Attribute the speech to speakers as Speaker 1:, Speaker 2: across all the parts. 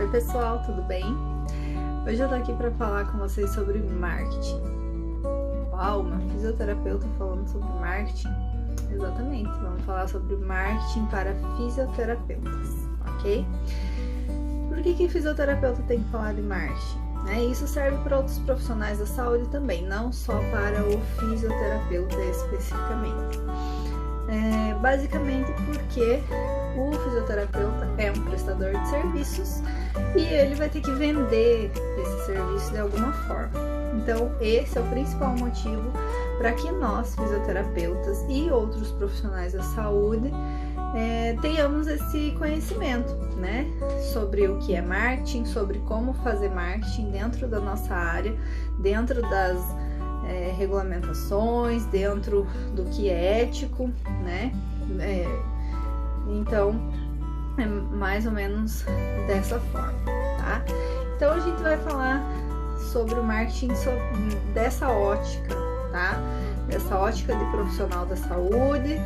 Speaker 1: Oi pessoal, tudo bem? Hoje eu tô aqui para falar com vocês sobre marketing. Uau, uma fisioterapeuta falando sobre marketing? Exatamente, vamos falar sobre marketing para fisioterapeutas, ok? Por que fisioterapeuta tem que falar de marketing? Isso serve para outros profissionais da saúde também, não só para o fisioterapeuta especificamente. Basicamente porque o fisioterapeuta é um prestador de serviços e ele vai ter que vender esse serviço de alguma forma. Então, esse é o principal motivo para que nós, fisioterapeutas e outros profissionais da saúde, tenhamos esse conhecimento, sobre o que é marketing, sobre como fazer marketing dentro da nossa área, dentro das regulamentações, dentro do que é ético, então é mais ou menos dessa forma, tá? Então a gente vai falar sobre o marketing dessa ótica, tá? Dessa ótica de profissional da saúde,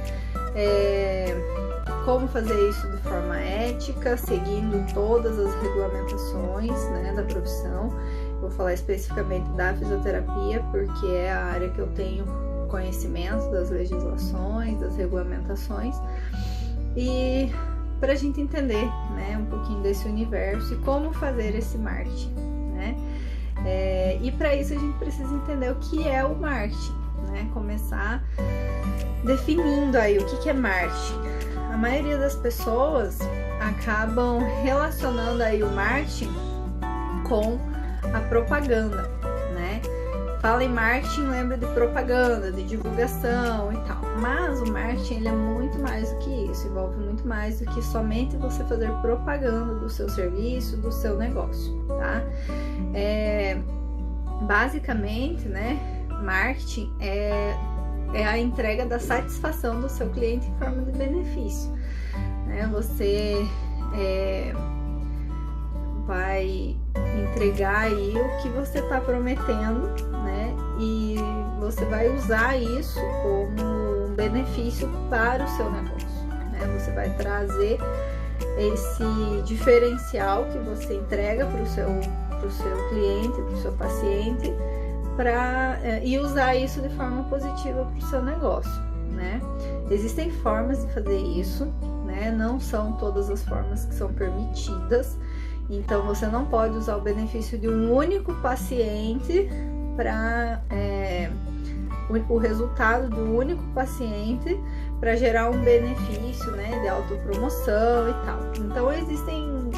Speaker 1: como fazer isso de forma ética, seguindo todas as regulamentações, da profissão. Vou falar especificamente da fisioterapia, porque é a área que eu tenho conhecimento das legislações, das regulamentações, e para a gente entender, um pouquinho desse universo e como fazer esse marketing, e para isso a gente precisa entender o que é o marketing, começar definindo aí o que é marketing. A maioria das pessoas acabam relacionando aí o marketing com a propaganda, Fala em marketing, lembra de propaganda, de divulgação e tal. Mas o marketing ele é muito mais do que isso, envolve muito mais do que somente você fazer propaganda do seu serviço, do seu negócio, tá? Basicamente, marketing é a entrega da satisfação do seu cliente em forma de benefício, Você vai entregar aí o que você está prometendo, e você vai usar isso como um benefício para o seu negócio, Você vai trazer esse diferencial que você entrega para o seu cliente, para o seu paciente, e usar isso de forma positiva para o seu negócio, Existem formas de fazer isso, não são todas as formas que são permitidas. Então, você não pode usar o benefício de um único paciente para o resultado do único paciente para gerar um benefício, de autopromoção e tal. Então, existem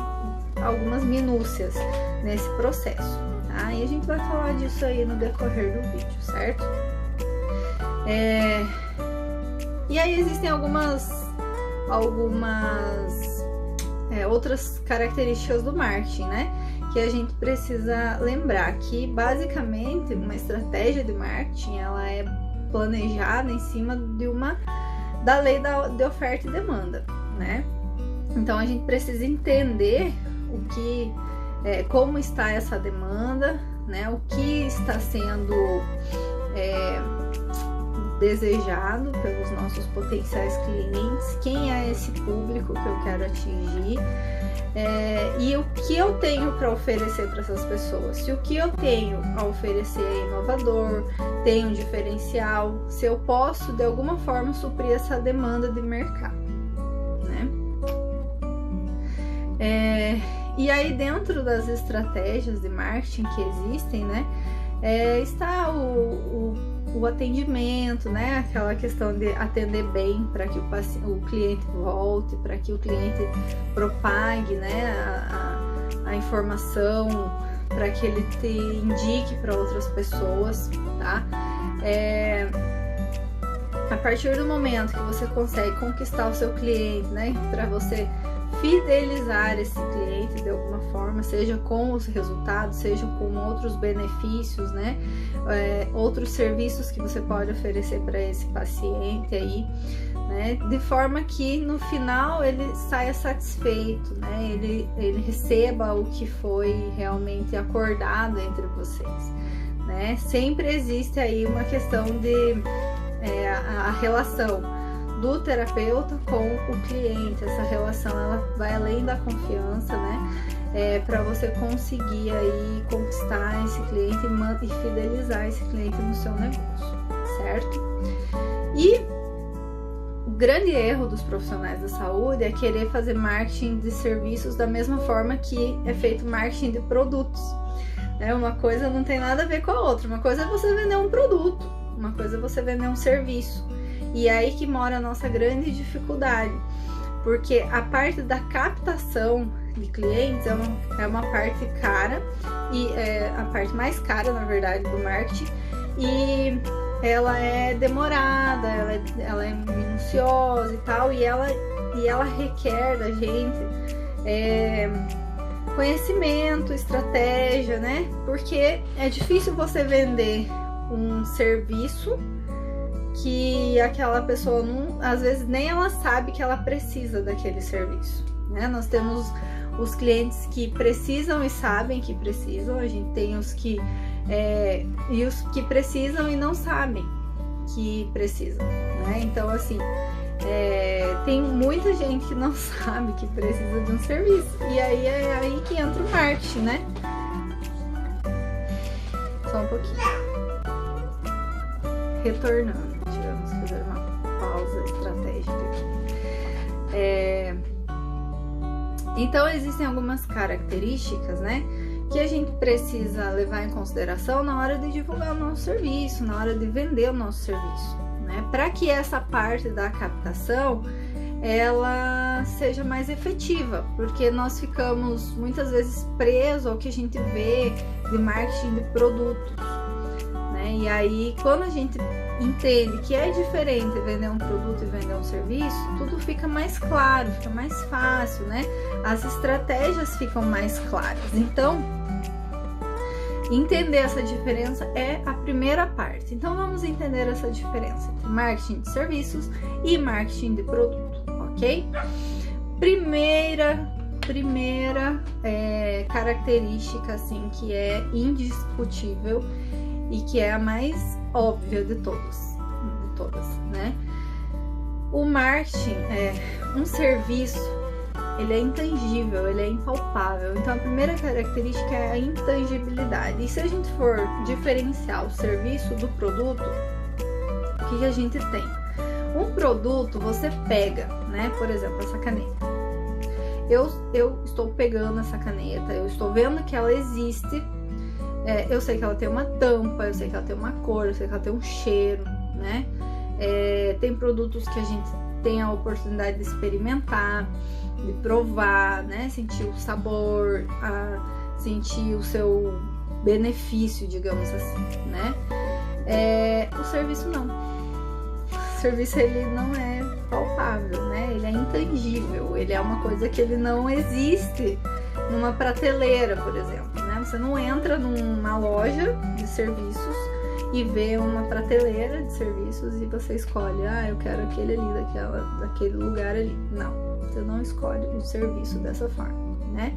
Speaker 1: algumas minúcias nesse processo, tá? E a gente vai falar disso aí no decorrer do vídeo, certo? E aí existem algumas outras características do marketing, que a gente precisa lembrar que basicamente uma estratégia de marketing ela é planejada em cima da lei de oferta e demanda, Então a gente precisa entender como está essa demanda, o que está sendo desejado pelos nossos potenciais clientes, quem é esse público que eu quero atingir, e o que eu tenho para oferecer para essas pessoas. Se o que eu tenho a oferecer é inovador, tem um diferencial, se eu posso de alguma forma suprir essa demanda de mercado, E aí dentro das estratégias de marketing que existem, está o atendimento, aquela questão de atender bem para que o cliente volte, para que o cliente propague, a informação, para que ele te indique para outras pessoas, tá? A partir do momento que você consegue conquistar o seu cliente, para você fidelizar esse cliente de alguma forma, seja com os resultados, seja com outros benefícios, outros serviços que você pode oferecer para esse paciente aí, de forma que no final ele saia satisfeito, ele receba o que foi realmente acordado entre vocês, Sempre existe aí uma questão de a relação do terapeuta com o cliente. Essa relação ela vai além da confiança, para você conseguir aí conquistar esse cliente e fidelizar esse cliente no seu negócio, certo? E o grande erro dos profissionais da saúde é querer fazer marketing de serviços da mesma forma que é feito marketing de produtos. Uma coisa não tem nada a ver com a outra. Uma coisa é você vender um produto, uma coisa é você vender um serviço. E é aí que mora a nossa grande dificuldade, porque a parte da captação de clientes é uma parte cara, e é a parte mais cara, na verdade, do marketing, e ela é demorada, ela é minuciosa e tal, e ela requer da gente conhecimento, estratégia, né? Porque é difícil você vender um serviço que aquela pessoa não, às vezes nem ela sabe que ela precisa daquele serviço, né? Nós temos os clientes que precisam e sabem que precisam, a gente tem os que precisam e não sabem que precisam, né? Então, assim, tem muita gente que não sabe que precisa de um serviço, e aí é aí que entra o marketing, né? Só um pouquinho. Retornando, tivemos que fazer uma pausa estratégica aqui. Então, existem algumas características, né, que a gente precisa levar em consideração na hora de divulgar o nosso serviço, na hora de vender o nosso serviço, né, para que essa parte da captação ela seja mais efetiva, porque nós ficamos muitas vezes presos ao que a gente vê de marketing de produtos, né, e aí quando a gente entende que é diferente vender um produto e vender um serviço, tudo fica mais claro, fica mais fácil, né? As estratégias ficam mais claras. Então, entender essa diferença é a primeira parte. Então, vamos entender essa diferença entre marketing de serviços e marketing de produto, ok? Primeira característica, assim, que é indiscutível e que é a mais óbvia de todas, né? O marketing um serviço, ele é intangível, ele é impalpável. Então a primeira característica é a intangibilidade. E se a gente for diferenciar o serviço do produto, o que a gente tem? Um produto você pega, né? Por exemplo, essa caneta. Eu estou pegando essa caneta, eu estou vendo que ela existe. Eu sei que ela tem uma tampa, eu sei que ela tem uma cor, eu sei que ela tem um cheiro, né? Tem produtos que a gente tem a oportunidade de experimentar, de provar, né? Sentir o sabor, sentir o seu benefício, digamos assim, né? O serviço não. O serviço, ele não é palpável, né? Ele é intangível, ele é uma coisa que ele não existe numa prateleira, por exemplo, né? Você não entra numa loja de serviços e vê uma prateleira de serviços e você escolhe, eu quero aquele ali, daquele lugar ali. Não, você não escolhe o serviço dessa forma, né?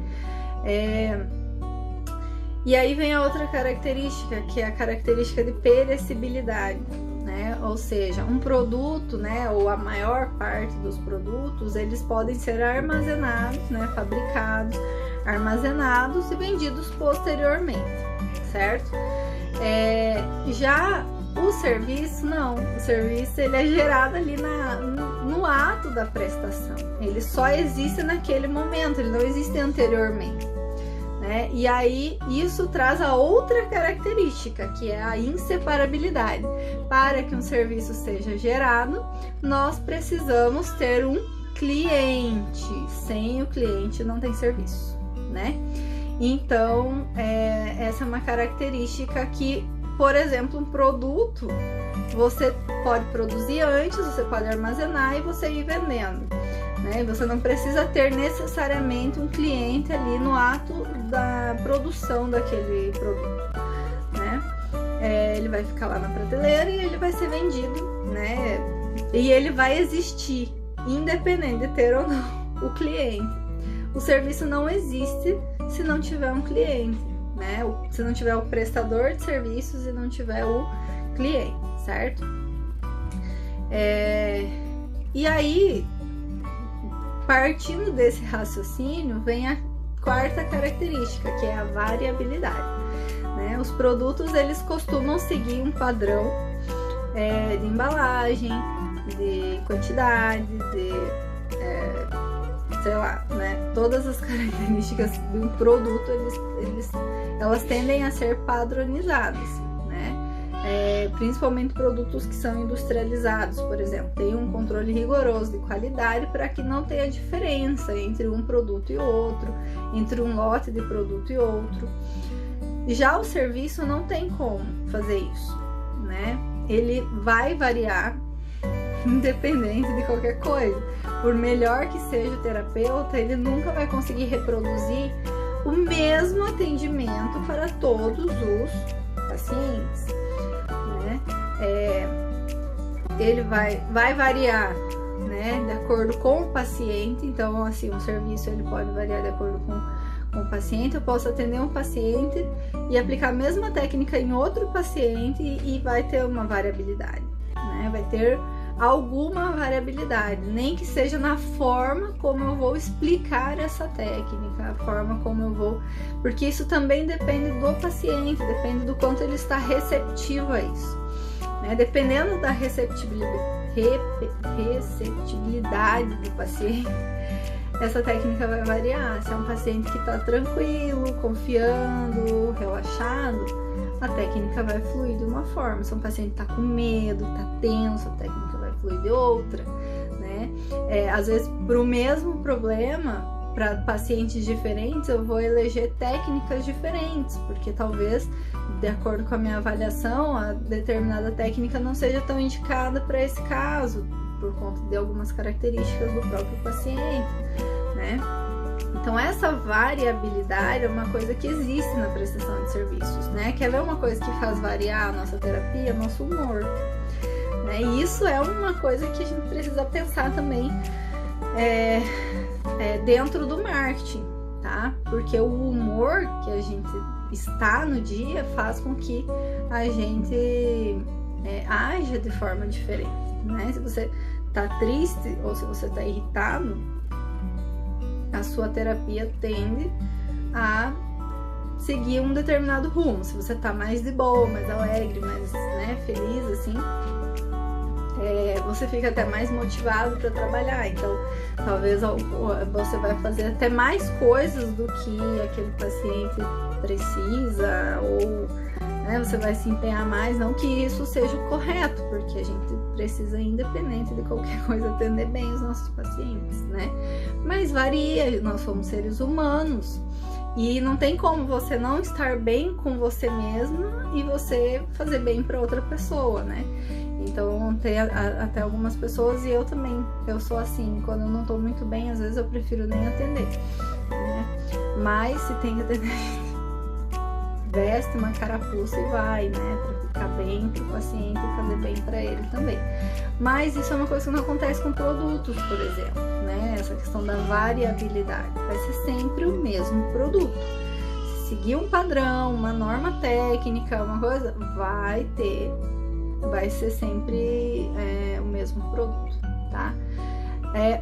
Speaker 1: E aí vem a outra característica, que é a característica de perecibilidade, né? Ou seja, um produto, né, ou a maior parte dos produtos, eles podem ser armazenados, né, fabricados, armazenados e vendidos posteriormente, certo? Já o serviço, não. O serviço, ele é gerado ali no ato da prestação. Ele só existe naquele momento, ele não existe anteriormente, né? E aí, isso traz a outra característica, que é a inseparabilidade. Para que um serviço seja gerado, nós precisamos ter um cliente. Sem o cliente não tem serviço, né? Então, essa é uma característica que, por exemplo, um produto você pode produzir antes, você pode armazenar e você ir vendendo, né? Você não precisa ter necessariamente um cliente ali no ato da produção daquele produto, né? Ele vai ficar lá na prateleira e ele vai ser vendido, né? E ele vai existir, independente de ter ou não o cliente. O serviço não existe se não tiver um cliente, né? Se não tiver o prestador de serviços e não tiver o cliente, certo? E aí, partindo desse raciocínio, vem a quarta característica, que é a variabilidade, né? Os produtos, eles costumam seguir um padrão de embalagem, de quantidade, de sei lá, né? Todas as características de um produto, elas tendem a ser padronizadas, né? Principalmente produtos que são industrializados, por exemplo, tem um controle rigoroso de qualidade para que não tenha diferença entre um produto e outro, entre um lote de produto e outro. Já o serviço não tem como fazer isso, né? Ele vai variar independente de qualquer coisa. Por melhor que seja o terapeuta, ele nunca vai conseguir reproduzir o mesmo atendimento para todos os pacientes, né? Ele vai variar, né, de acordo com o paciente. Então, assim, o serviço ele pode variar de acordo com o paciente. Eu posso atender um paciente e aplicar a mesma técnica em outro paciente e vai ter uma variabilidade, né? Vai ter alguma variabilidade, nem que seja na forma como eu vou explicar essa técnica, a forma como eu vou, porque isso também depende do paciente, depende do quanto ele está receptivo a isso, né? Dependendo da receptibilidade do paciente, essa técnica vai variar. Se é um paciente que está tranquilo, confiando, relaxado, a técnica vai fluir de uma forma. Se é um paciente que está com medo, está tenso, a técnica vai fluir de outra, né? Às vezes, para o mesmo problema, para pacientes diferentes, eu vou eleger técnicas diferentes, porque talvez, de acordo com a minha avaliação, a determinada técnica não seja tão indicada para esse caso, por conta de algumas características do próprio paciente, né? Então, essa variabilidade é uma coisa que existe na prestação de serviços, né? Quer ver uma coisa que faz variar a nossa terapia? Nosso humor, né? E isso é uma coisa que a gente precisa pensar também dentro do marketing, tá? Porque o humor que a gente está no dia faz com que a gente haja de forma diferente, né? Se você tá triste ou se você tá irritado, a sua terapia tende a seguir um determinado rumo. Se você tá mais de boa, mais alegre, mais, né, feliz, assim, você fica até mais motivado para trabalhar. Então, talvez você vai fazer até mais coisas do que aquele paciente precisa, ou, né, você vai se empenhar mais. Não que isso seja o correto, porque a gente precisa, independente de qualquer coisa, atender bem os nossos pacientes, né? Mas varia, nós somos seres humanos e não tem como você não estar bem com você mesma e você fazer bem para outra pessoa, né? Então, tem até algumas pessoas, e eu também, eu sou assim, quando eu não tô muito bem, às vezes eu prefiro nem atender, né? Mas se tem que atender, veste uma carapuça e vai, né? Pra ficar bem pro paciente e fazer bem pra ele também. Mas isso é uma coisa que não acontece com produtos, por exemplo, né? Essa questão da variabilidade. Vai ser sempre o mesmo produto. Se seguir um padrão, uma norma técnica, uma coisa, vai ser sempre o mesmo produto, tá?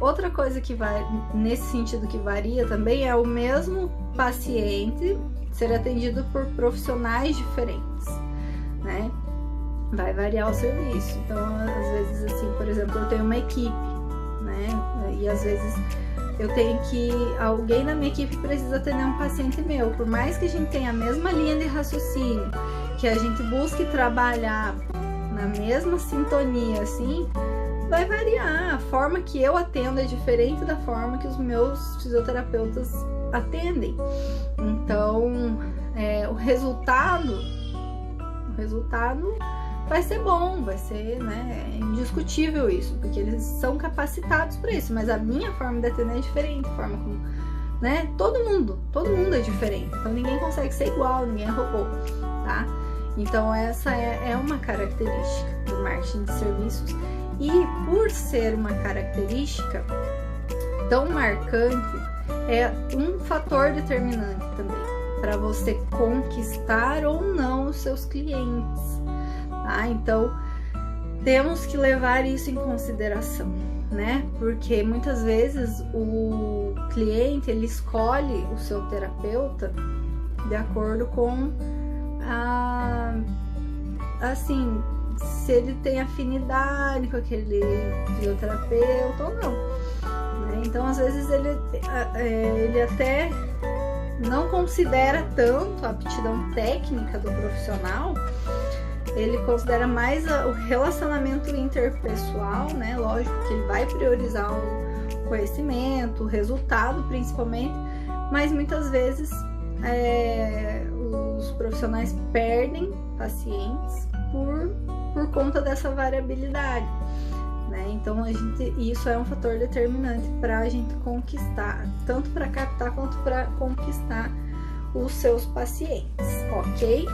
Speaker 1: Outra coisa que vai, nesse sentido que varia também, é o mesmo paciente ser atendido por profissionais diferentes, né? Vai variar o serviço. Então, às vezes, assim, por exemplo, eu tenho uma equipe, né? E às vezes eu tenho que... alguém na minha equipe precisa atender um paciente meu. Por mais que a gente tenha a mesma linha de raciocínio, que a gente busque trabalhar na mesma sintonia, assim, vai variar. A forma que eu atendo é diferente da forma que os meus fisioterapeutas atendem. Então, o resultado vai ser bom, vai ser, né, indiscutível isso, porque eles são capacitados para isso, mas a minha forma de atender é diferente, a forma como, né, todo mundo é diferente, então ninguém consegue ser igual, ninguém é robô, tá? Então essa é uma característica do marketing de serviços, e por ser uma característica tão marcante, é um fator determinante também para você conquistar ou não os seus clientes, tá? Então temos que levar isso em consideração, né? Porque muitas vezes o cliente ele escolhe o seu terapeuta de acordo com assim, se ele tem afinidade com aquele fisioterapeuta ou não, né? Então às vezes ele até não considera tanto a aptidão técnica do profissional, ele considera mais o relacionamento interpessoal, né? Lógico que ele vai priorizar o conhecimento, o resultado principalmente, mas muitas vezes os profissionais perdem pacientes por conta dessa variabilidade, né? Então isso é um fator determinante para a gente conquistar, tanto para captar quanto para conquistar os seus pacientes, ok?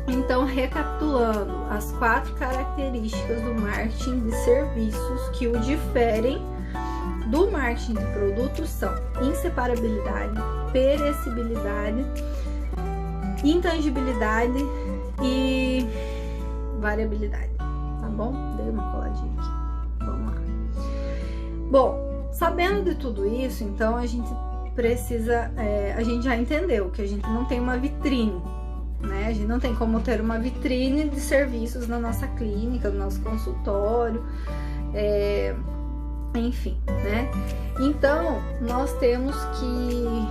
Speaker 1: Então, recapitulando, as 4 características do marketing de serviços que o diferem do marketing de produtos são inseparabilidade, perecibilidade, intangibilidade e variabilidade, tá bom? Dei uma coladinha aqui, vamos lá. Bom, sabendo de tudo isso, então a gente precisa, a gente já entendeu que a gente não tem uma vitrine, né? A gente não tem como ter uma vitrine de serviços na nossa clínica, no nosso consultório, enfim, né? Então, nós temos que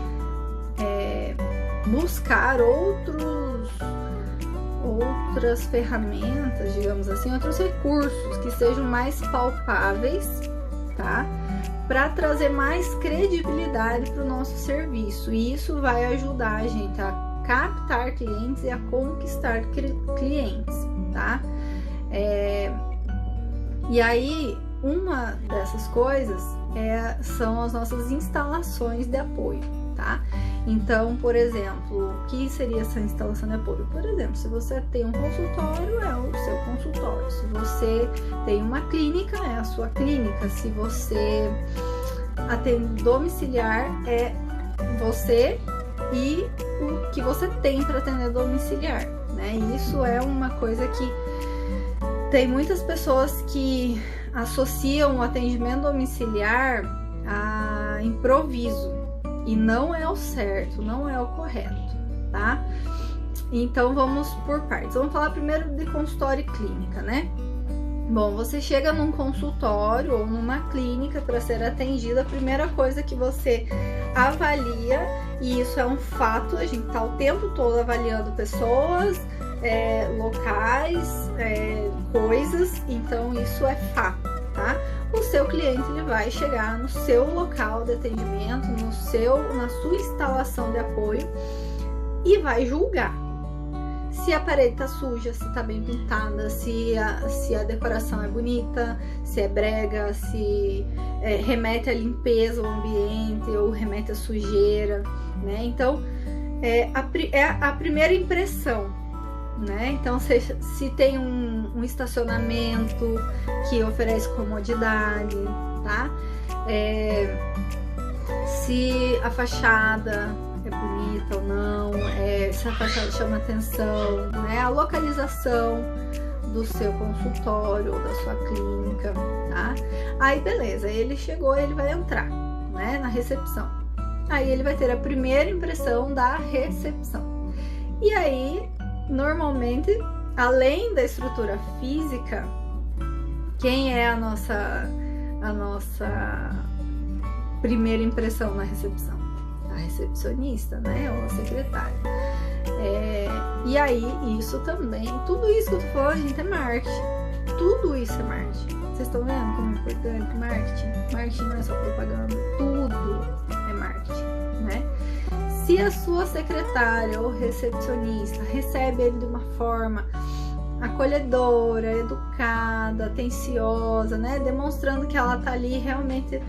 Speaker 1: buscar outras ferramentas, digamos assim, outros recursos que sejam mais palpáveis, tá? Para trazer mais credibilidade para o nosso serviço. E isso vai ajudar a gente a captar clientes e a conquistar clientes, tá? E aí, uma dessas coisas são as nossas instalações de apoio, tá? Então, por exemplo, o que seria essa instalação de apoio? Por exemplo, se você tem um consultório, é o seu consultório. Se você tem uma clínica, é a sua clínica. Se você atende domiciliar, é você e o que você tem para atender domiciliar, né? Isso é uma coisa que tem muitas pessoas que associam o atendimento domiciliar a improviso, e não é o certo, não é o correto, tá? Então vamos por partes. Vamos falar primeiro de consultório e clínica, né? Bom, você chega num consultório ou numa clínica para ser atendido, a primeira coisa que você avalia, e isso é um fato, a gente tá o tempo todo avaliando pessoas, locais, coisas, então isso é fato, tá? O seu cliente ele vai chegar no seu local de atendimento, na sua instalação de apoio e vai julgar se a parede tá suja, se tá bem pintada, se a decoração é bonita, se é brega, se remete à limpeza ao ambiente ou remete à sujeira, né? Então é a primeira impressão, né? Então se tem um estacionamento que oferece comodidade, tá? Se a fachada é bonita ou não, se a fachada chama atenção, né? A localização do seu consultório ou da sua clínica, tá? Aí beleza, ele chegou, ele vai entrar, né, na recepção. Aí ele vai ter a primeira impressão da recepção. E aí, normalmente, além da estrutura física, quem é a nossa primeira impressão na recepção? A recepcionista, né? Ou a secretária. E aí, isso também, tudo isso que eu tô falando, gente, é marketing. Tudo isso é marketing. Vocês estão vendo como é importante marketing? Marketing não é só propaganda, tudo é marketing, né? Se a sua secretária ou recepcionista recebe ele de uma forma acolhedora, educada, atenciosa, né? Demonstrando que ela tá ali realmente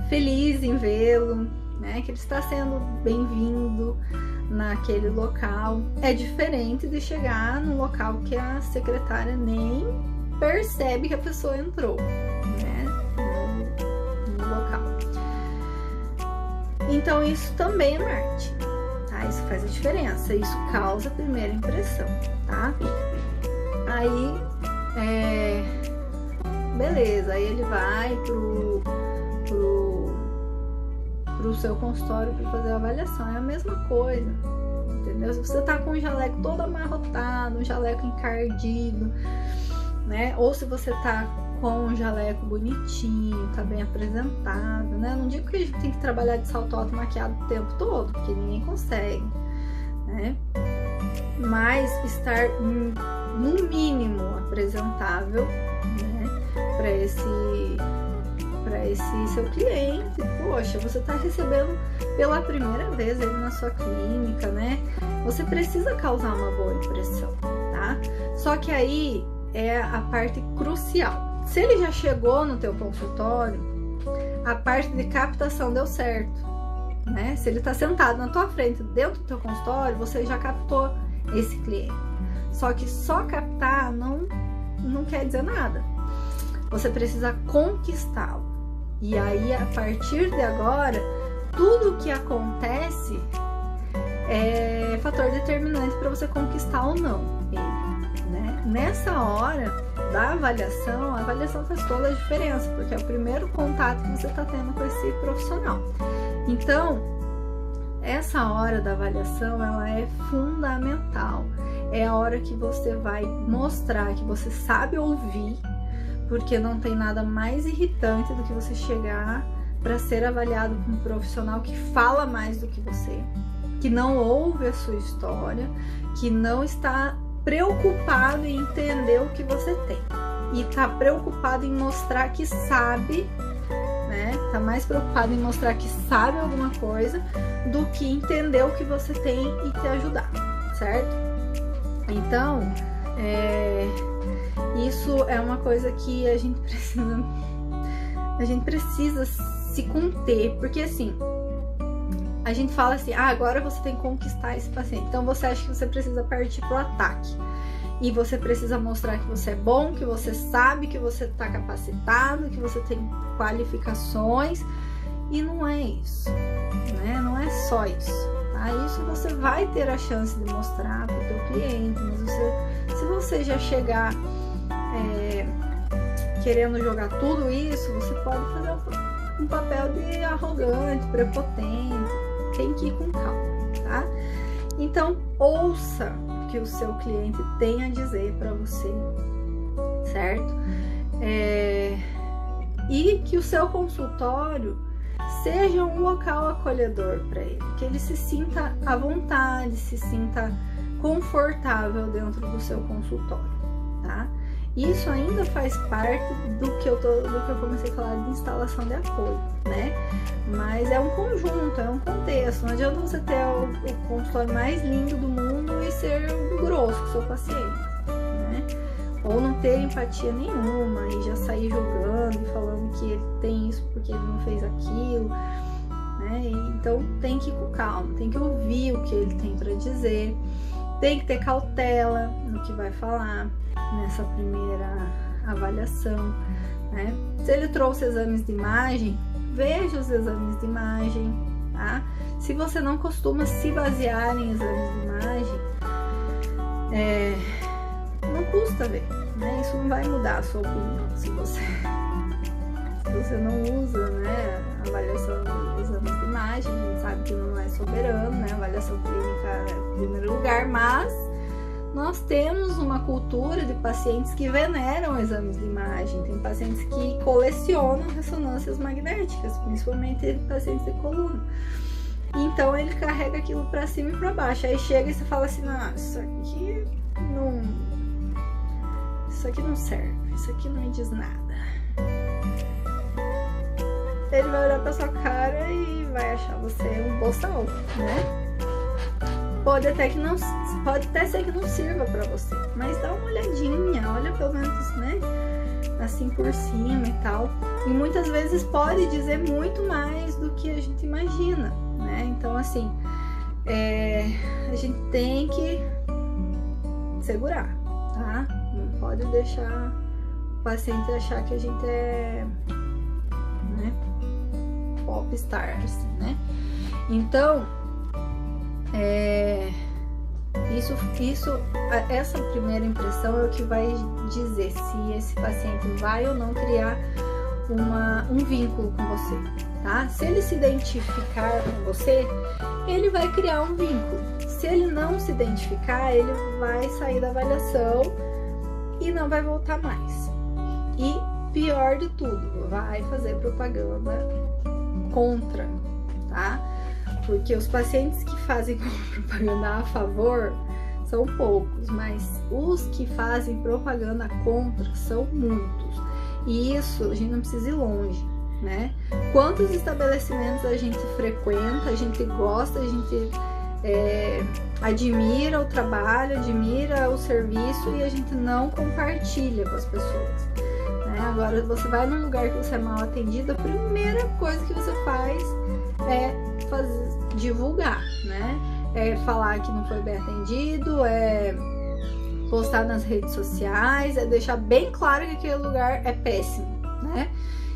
Speaker 1: feliz em vê-lo, né? Que ele está sendo bem-vindo naquele local. É diferente de chegar num local que a secretária nem percebe que a pessoa entrou, né? No local. Então isso também é marketing, tá? Isso faz a diferença, isso causa a primeira impressão, tá? Aí beleza, aí ele vai pro seu consultório para fazer a avaliação. É a mesma coisa, entendeu? Se você tá com um jaleco todo amarrotado, um jaleco encardido, né? Ou se você tá com um jaleco bonitinho, tá bem apresentado, né? Não digo que a gente tem que trabalhar de salto alto maquiado o tempo todo, porque ninguém consegue, né? Mas estar no mínimo apresentável, né? Para esse seu cliente. Poxa, você tá recebendo pela primeira vez ele na sua clínica, né? Você precisa causar uma boa impressão, tá? Só que aí é a parte crucial. Se ele já chegou no teu consultório, a parte de captação deu certo, né? Se ele tá sentado na tua frente dentro do teu consultório, você já captou esse cliente. Só que só captar não quer dizer nada. Você precisa conquistá-lo. E aí, a partir de agora, tudo que acontece é fator determinante para você conquistar ou não ele, né? Nessa hora da avaliação, a avaliação faz toda a diferença, porque é o primeiro contato que você está tendo com esse profissional. Então, essa hora da avaliação, ela é fundamental. É a hora que você vai mostrar que você sabe ouvir, porque não tem nada mais irritante do que você chegar para ser avaliado por um profissional que fala mais do que você, que não ouve a sua história, que não está preocupado em entender o que você tem e está preocupado em mostrar que sabe, né? Tá mais preocupado em mostrar que sabe alguma coisa do que entender o que você tem e te ajudar, certo? Então, isso é uma coisa que a gente precisa se conter, porque assim, a gente fala assim, agora você tem que conquistar esse paciente, então você acha que você precisa partir pro ataque, e você precisa mostrar que você é bom, que você sabe, que você está capacitado, que você tem qualificações, e não é isso, né? Não é só isso, tá? Isso você vai ter a chance de mostrar pro teu cliente, mas se você já chegar querendo jogar tudo isso, você pode fazer um papel de arrogante, prepotente. Tem que ir com calma, tá? Então, ouça o que o seu cliente tem a dizer para você, certo? E que o seu consultório seja um local acolhedor para ele, que ele se sinta à vontade, se sinta confortável dentro do seu consultório, tá? Isso ainda faz parte do que eu comecei a falar de instalação de apoio, né? Mas é um conjunto, é um contexto. Não adianta você ter o consultório mais lindo do mundo e ser grosso com o seu paciente, né? Ou não ter empatia nenhuma e já sair julgando e falando que ele tem isso porque ele não fez aquilo, né? Então tem que ir com calma, tem que ouvir o que ele tem para dizer, tem que ter cautela no que vai falar nessa primeira avaliação, né? Se ele trouxe exames de imagem, veja os exames de imagem, tá? Se você não costuma se basear em exames de imagem, não custa ver, né? Isso não vai mudar a sua opinião se você não usa, né, a avaliação de exames de imagem. A gente sabe que não é soberano, né? A avaliação clínica é em primeiro lugar, mas nós temos uma cultura de pacientes que veneram exames de imagem. Tem pacientes que colecionam ressonâncias magnéticas, principalmente pacientes de coluna. Então ele carrega aquilo para cima e para baixo. Aí chega e você fala assim, não, isso aqui não serve, isso aqui não me diz nada. Ele vai olhar pra sua cara e vai achar você um boçal, né? Pode até ser que não sirva pra você, mas dá uma olhadinha, olha pelo menos, né, assim por cima e tal. E muitas vezes pode dizer muito mais do que a gente imagina, né? Então, assim, a gente tem que segurar, tá? Não pode deixar o paciente achar que a gente é, né, popstar, assim, né? Então, Essa primeira impressão é o que vai dizer se esse paciente vai ou não criar um vínculo com você, tá? Se ele se identificar com você, ele vai criar um vínculo. Se ele não se identificar, ele vai sair da avaliação e não vai voltar mais. E pior de tudo, vai fazer propaganda contra, tá? Porque os pacientes que fazem propaganda a favor são poucos, mas os que fazem propaganda contra são muitos. E isso a gente não precisa ir longe, né? Quantos estabelecimentos a gente frequenta, a gente gosta, a gente admira o trabalho, admira o serviço e a gente não compartilha com as pessoas, né? Agora, você vai num lugar que você é mal atendido, a primeira coisa que você faz é divulgar, né? É falar que não foi bem atendido, é postar nas redes sociais, é deixar bem claro que aquele lugar é péssimo, né?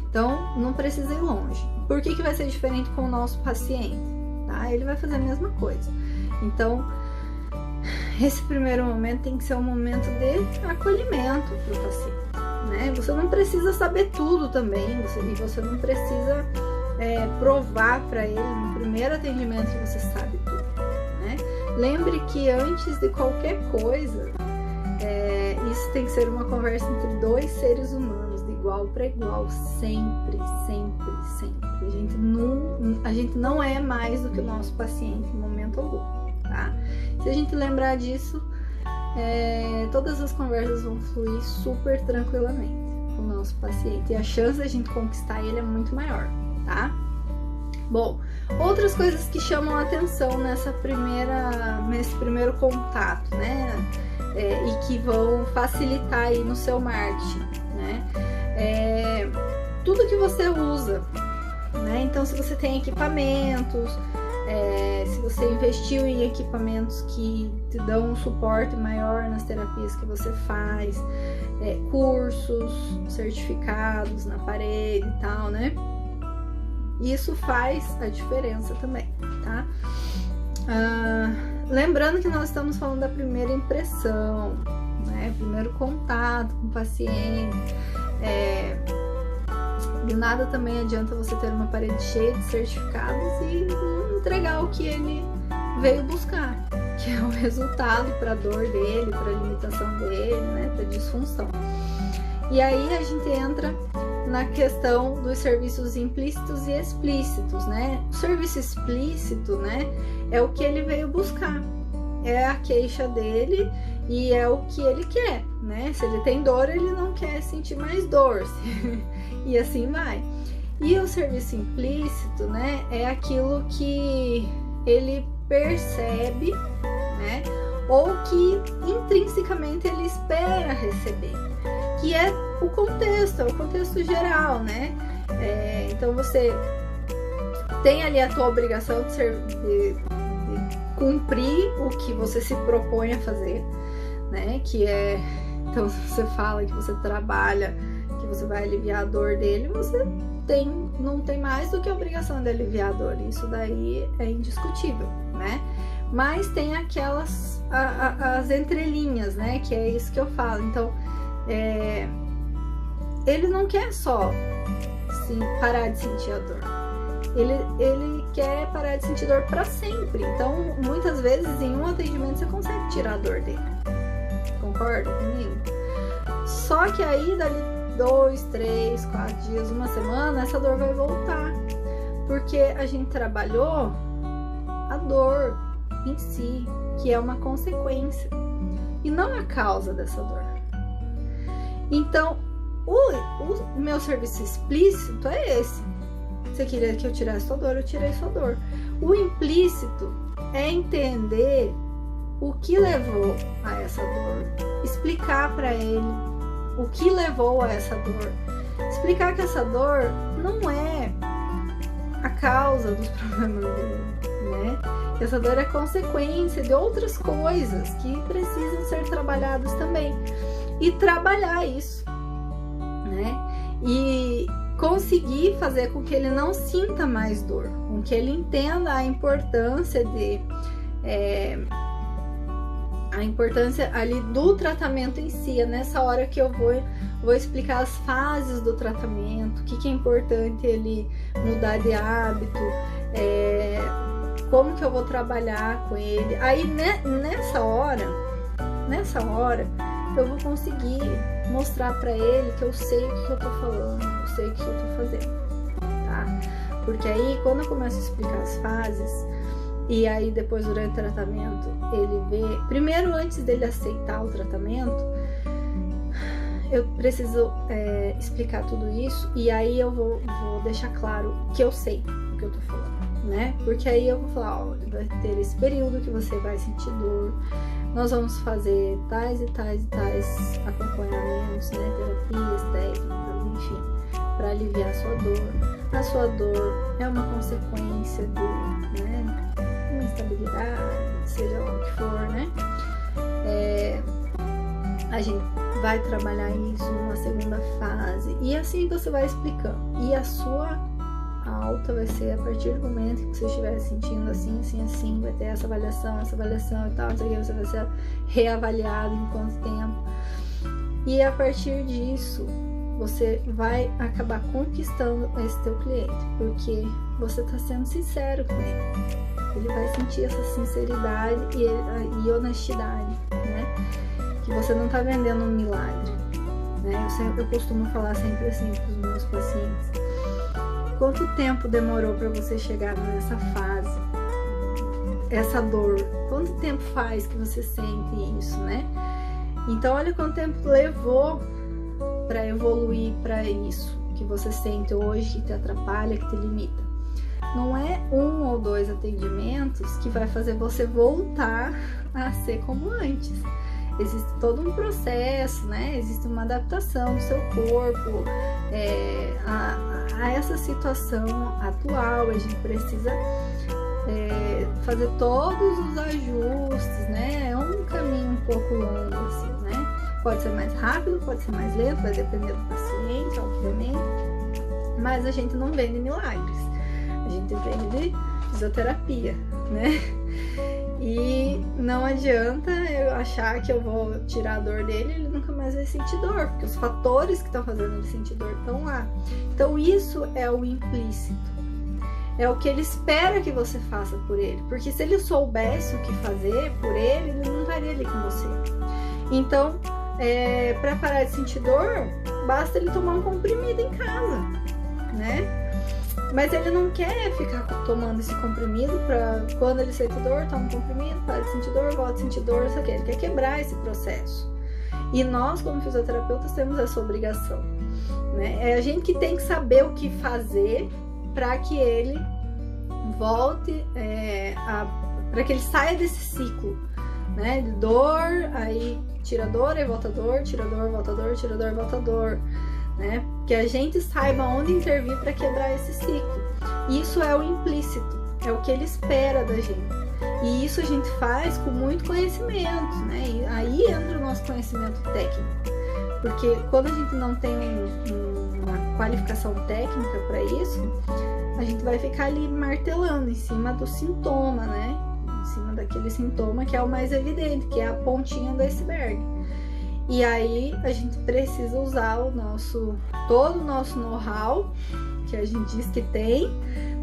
Speaker 1: Então, não precisa ir longe. Por que vai ser diferente com o nosso paciente? Tá? Ele vai fazer a mesma coisa. Então, esse primeiro momento tem que ser um momento de acolhimento para o paciente, né? Você não precisa saber tudo também, você não precisa provar para ele no primeiro atendimento que você sabe tudo, né? Lembre que antes de qualquer coisa, isso tem que ser uma conversa entre dois seres humanos, de igual para igual, sempre, sempre, sempre. A gente não é mais do que o nosso paciente em momento algum, tá? Se a gente lembrar disso, todas as conversas vão fluir super tranquilamente com o nosso paciente e a chance de a gente conquistar ele é muito maior, tá? Bom, outras coisas que chamam a atenção nesse primeiro contato, né? E que vão facilitar aí no seu marketing, né? Tudo que você usa, né? Então, se você tem equipamentos, se você investiu em equipamentos que te dão um suporte maior nas terapias que você faz, cursos, certificados na parede e tal, né? Isso faz a diferença também, tá? Lembrando que nós estamos falando da primeira impressão, né? Primeiro contato com o paciente. De nada também adianta você ter uma parede cheia de certificados e não entregar o que ele veio buscar, que é o resultado para a dor dele, para a limitação dele, né? Para a disfunção. E aí a gente entra na questão dos serviços implícitos e explícitos, né? O serviço explícito, né, é o que ele veio buscar, é a queixa dele e é o que ele quer, né? Se ele tem dor, ele não quer sentir mais dor, e assim vai. E o serviço implícito, né, é aquilo que ele percebe, né, ou que intrinsecamente ele espera receber, que é o contexto geral, né? Então você tem ali a tua obrigação de cumprir o que você se propõe a fazer, né? Então se você fala que você trabalha, que você vai aliviar a dor dele, você não tem mais do que a obrigação de aliviar a dor. Isso daí é indiscutível, né? Mas tem aquelas as entrelinhas, né? Que é isso que eu falo. Então ele não quer só parar de sentir a dor. Ele quer parar de sentir dor para sempre. Então, muitas vezes, em um atendimento, você consegue tirar a dor dele. Concorda comigo? Só que aí, dali 2, 3, 4 dias, uma semana, essa dor vai voltar. Porque a gente trabalhou a dor em si, que é uma consequência, e não a causa dessa dor. Então, o meu serviço explícito é esse. Você queria que eu tirasse sua dor, eu tirei sua dor. O implícito é entender o que levou a essa dor, explicar para ele o que levou a essa dor, explicar que essa dor não é a causa dos problemas dele, né? Que essa dor é consequência de outras coisas que precisam ser trabalhadas também, e trabalhar isso, né? E conseguir fazer com que ele não sinta mais dor, com que ele entenda a importância de a importância ali do tratamento em si. É nessa hora que eu vou explicar as fases do tratamento, o que é importante ele mudar de hábito, como que eu vou trabalhar com ele. Aí nessa hora eu vou conseguir mostrar para ele que eu sei o que eu tô falando, eu sei o que eu tô fazendo, tá? Porque aí quando eu começo a explicar as fases, e aí depois durante o tratamento ele vê, primeiro antes dele aceitar o tratamento, eu preciso explicar tudo isso, e aí eu vou deixar claro que eu sei o que eu tô falando, né? Porque aí eu vou falar, ó, vai ter esse período que você vai sentir dor, nós vamos fazer tais e tais e tais acompanhamentos, né? Terapias, técnicas, enfim, para aliviar a sua dor. A sua dor é uma consequência uma instabilidade, seja lá o que for, né? A gente vai trabalhar isso numa segunda fase, e assim você vai explicando. E a sua alta vai ser a partir do momento que você estiver sentindo assim, assim, assim, vai ter essa avaliação e tal, não sei o que, você vai ser reavaliado em quanto tempo. E a partir disso, você vai acabar conquistando esse teu cliente, porque você está sendo sincero com ele. Ele vai sentir essa sinceridade e honestidade, né? Que você não está vendendo um milagre, né? Eu costumo falar sempre assim para os meus pacientes: quanto tempo demorou para você chegar nessa fase, essa dor? Quanto tempo faz que você sente isso, né? Então olha quanto tempo levou para evoluir para isso que você sente hoje, que te atrapalha, que te limita. Não é 1 ou 2 atendimentos que vai fazer você voltar a ser como antes. Existe todo um processo, né? Existe uma adaptação do seu corpo a essa situação atual. A gente precisa fazer todos os ajustes, né? É um caminho um pouco longo, assim, né? Pode ser mais rápido, pode ser mais lento, vai depender do paciente, obviamente. Mas a gente não vende milagres. A gente vende fisioterapia, né? E não adianta eu achar que eu vou tirar a dor dele, ele nunca mais vai sentir dor, porque os fatores que estão fazendo ele sentir dor estão lá. Então isso é o implícito, é o que ele espera que você faça por ele, porque se ele soubesse o que fazer por ele, ele não estaria ali com você. Então, para parar de sentir dor, basta ele tomar um comprimido em casa, né? Mas ele não quer ficar tomando esse comprimido para quando ele sente dor, toma um comprimido, para de sentir dor, volta a sentir dor, isso aqui. Ele quer quebrar esse processo. E nós, como fisioterapeutas, temos essa obrigação, né? É a gente que tem que saber o que fazer para que ele volte, para que ele saia desse ciclo, né? De dor, aí tira dor, aí volta dor, tira dor, volta dor, tira dor, volta dor. Né? Que a gente saiba onde intervir para quebrar esse ciclo. Isso é o implícito, é o que ele espera da gente. E isso a gente faz com muito conhecimento, né? E aí entra o nosso conhecimento técnico. Porque quando a gente não tem uma qualificação técnica para isso, a gente vai ficar ali martelando em cima do sintoma, né? Em cima daquele sintoma que é o mais evidente, que é a pontinha do iceberg. E aí a gente precisa usar todo o nosso know-how que a gente diz que tem,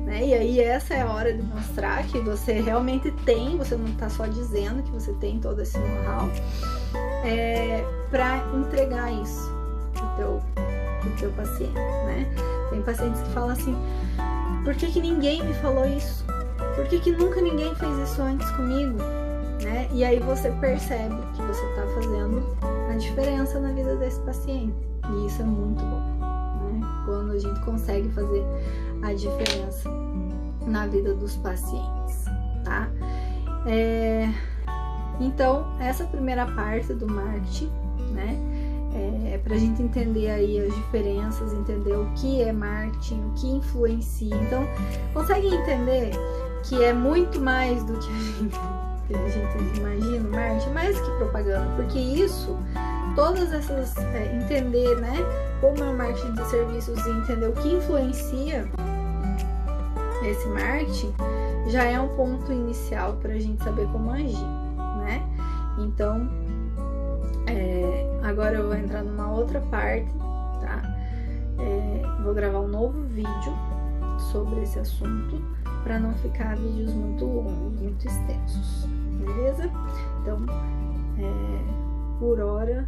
Speaker 1: né? E aí essa é a hora de mostrar que você realmente tem, você não está só dizendo que você tem todo esse know-how, para entregar isso pro teu paciente, né? Tem pacientes que falam assim: por que ninguém me falou isso? Por que nunca ninguém fez isso antes comigo? Né? E aí você percebe que você está fazendo a diferença na vida desse paciente, e isso é muito bom, né? Quando a gente consegue fazer a diferença na vida dos pacientes, tá? Então essa primeira parte do marketing, né, é pra gente entender aí as diferenças, entender o que é marketing, o que influencia. Então consegue entender que é muito mais do que a gente imagina, marketing, mais que propaganda, porque isso, todas essas, entender, né, como é o marketing de serviços e entender o que influencia esse marketing, já é um ponto inicial para a gente saber como agir, né? Então, agora eu vou entrar numa outra parte, tá? Vou gravar um novo vídeo sobre esse assunto, para não ficar vídeos muito longos, muito extensos, beleza? Então, por hora,